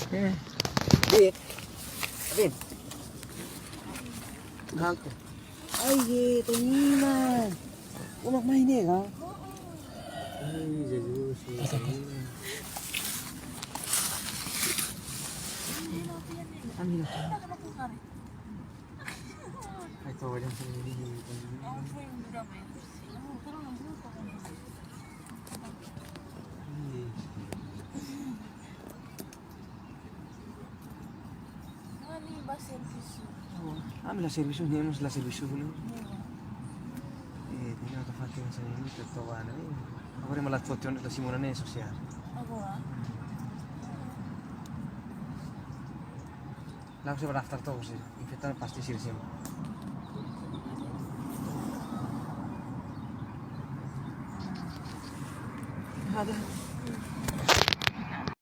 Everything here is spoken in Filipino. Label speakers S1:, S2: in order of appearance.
S1: Bit. Bit. Hangko. Ay, tingnan. Umak mahinig, ha? Ay, Jesus. Amin na. Ay, tawad yung sarili. Amin lah servisyo, hindi mo sila servisyo ulo. Tingnan ka fati nga sa inyo, tatawa na eh. Ako rin malat foto yun, ito simula na yung sosyal.
S2: Ako ah?
S1: Lago siya after to kasi infetan pasti sirsim. Ada.